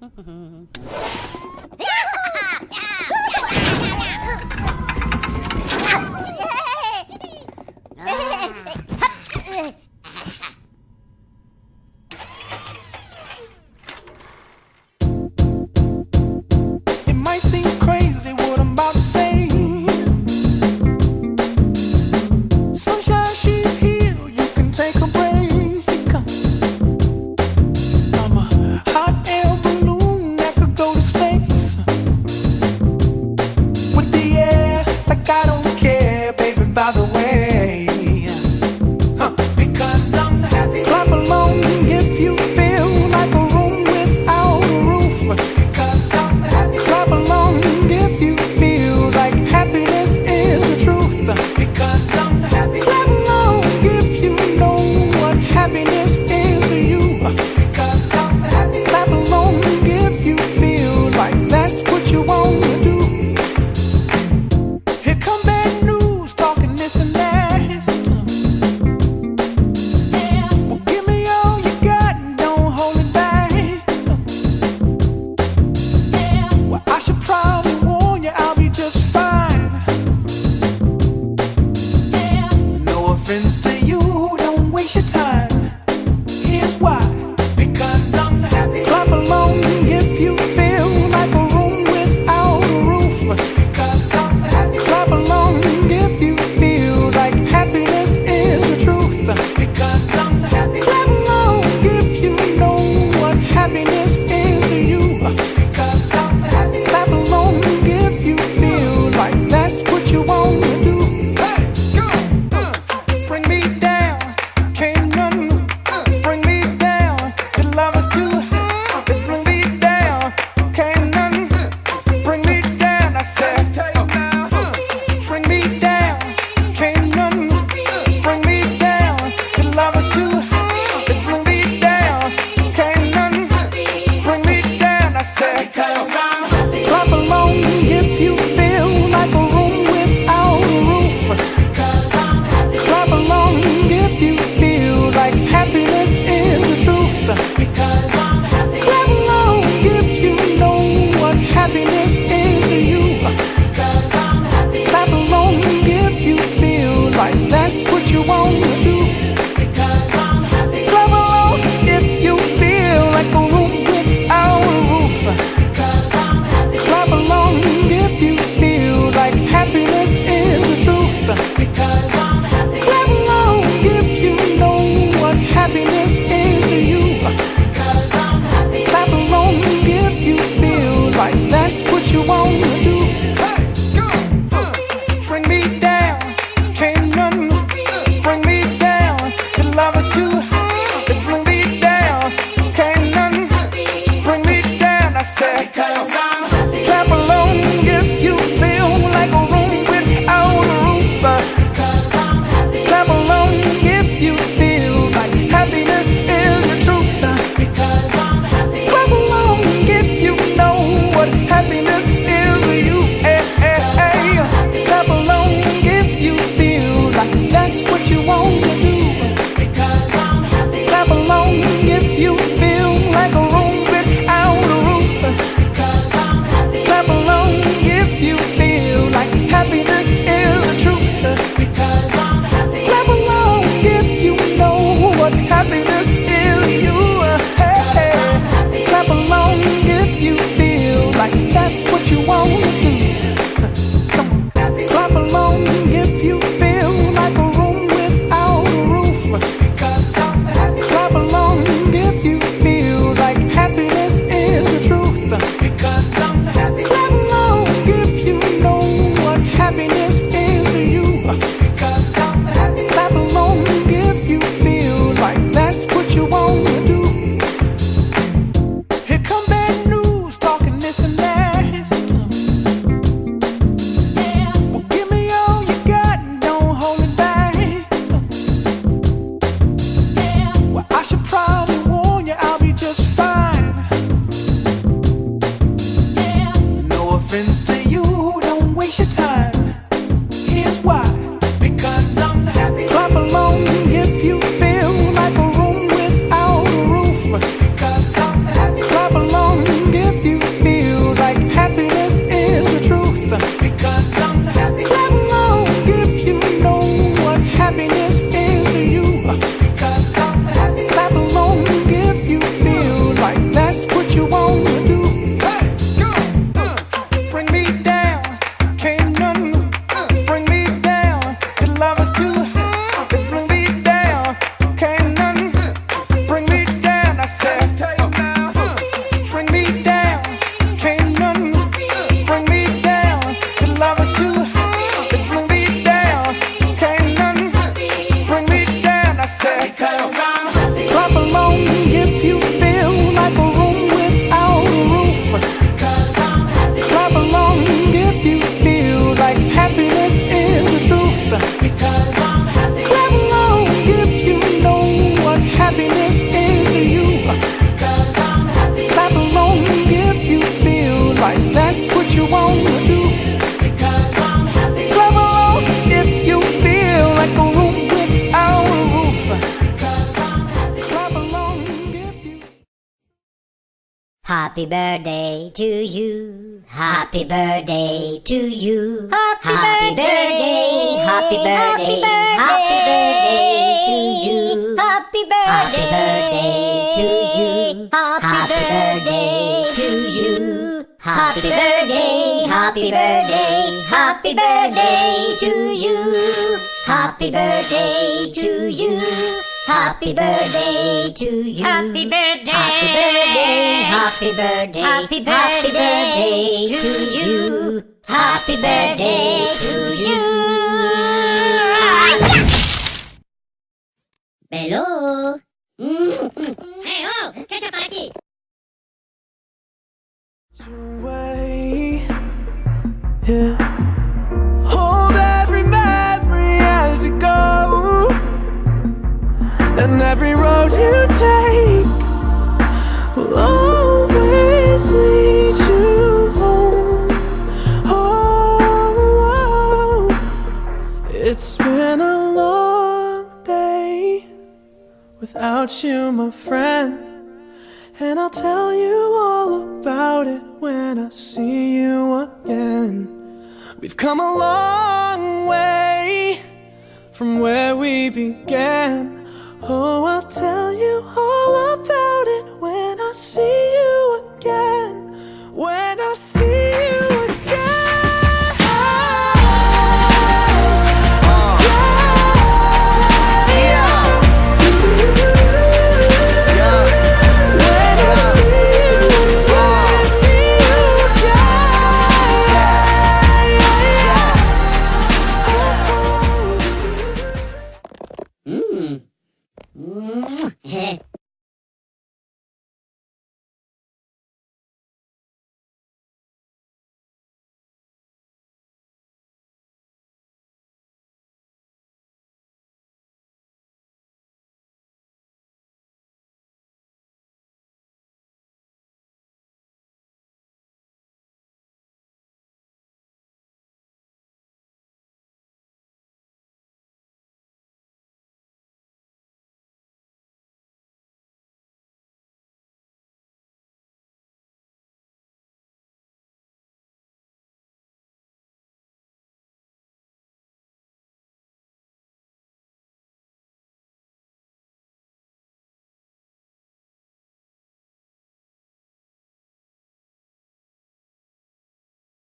It might seem crazy what I'm about to say. Sunshine, she's here, you can take a break. I'm a hot air balloon that could go to space. With the air, like I don't care, baby, by the way. Because I'm happy. Clap along if you feel like a room without a roof. Because I'm happy. Clap along if you feel like happiness is the truth. Because I'm happy. Clap along if you know what happiness is to you. Because I'm happy. Clap along if you feel like that's what you want to do. Here come bad news, talking this and that. Well, give me all you got and don't hold it back. Well, I should probably warn you, I'll be just fine. No offense to you, don't waste your time. Here's why. Because I'm happy. Clap along if you feel like a room without a roof. Because I'm happy. Clap along if you feel like happiness is the truth. Because I'm happy. Clap along if you know what happiness is to you. Because I'm happy. Clap along if you feel like that's what you want to do. Hey, go. Bring me down, can't none bring me down. The love is too high. Bring me down, can't none bring me down. I said, bring me down, can't none bring me down. The love is too high. Bring me down, can't none bring me down. I said, because I'm happy. Clap along if you feel like a room without a roof. Because I'm happy. Clap along if you feel like happiness is the truth. Because I'm happy. Clap along if you know what happiness is to you. Because I'm happy. Clap along if you feel like that's what you want to do. Because I'm happy. Clap along if you feel like a room without a roof. Because I'm happy. Clap along if you feel like happiness is the truth. Because I'm happy. Clap along if you know what happiness is to you. Because I'm happy. Clap along if you feel like that's what you want to do. Hey, go. Bring me down, can't none bring me down. The love is too high. Bring me down, can't none bring me down. I said, because I'm happy. Clap along if you feel like a room without a roof. Because I'm happy. Clap along if you feel like happiness is the truth. Because I'm happy. Clap along if you know what happiness is to you. Hey, hey, hey. Clap along if you feel like that's what you want to do. Because I'm happy. Clap along if you feel like a room without a roof. Because I'm happy. Clap along if you feel like happiness is the truth. Because I'm happy. Clap along if you know what happiness is to you. Hey, hey. Clap along if you feel like that's what you want to do. Come on. Clap along if you feel like a room without a roof. Because I'm happy. Clap along if you feel like happiness is the truth. Because I'm happy. Clap along if you know what happiness is to you. Because I'm happy. Clap along if you feel like that's what you want to do. Here come bad news, talking this and that. you wanna do. Because I'm happy. Clap along if you feel like a room without a roof. Because I'm happy. Clap along if you. Happy birthday to you. Happy birthday to you. Happy birthday. Happy birthday. Happy birthday to you. Happy birthday to you. Happy birthday to you. Happy birthday. Happy birthday. Happy birthday to you. Happy birthday to you. Happy birthday to you. Happy birthday. Happy birthday. Happy birthday. Happy birthday to you. Happy birthday to you. Hello. Hey, oh, ketchup para aquí. Away, yeah. Hold every memory as you go, and every road you take will always lead you home. Oh, it's been a long day without you, my friend, and I'll tell you all about it when I see you again. We've come a long way from where we began. Oh, I'll tell you all about it when I see you.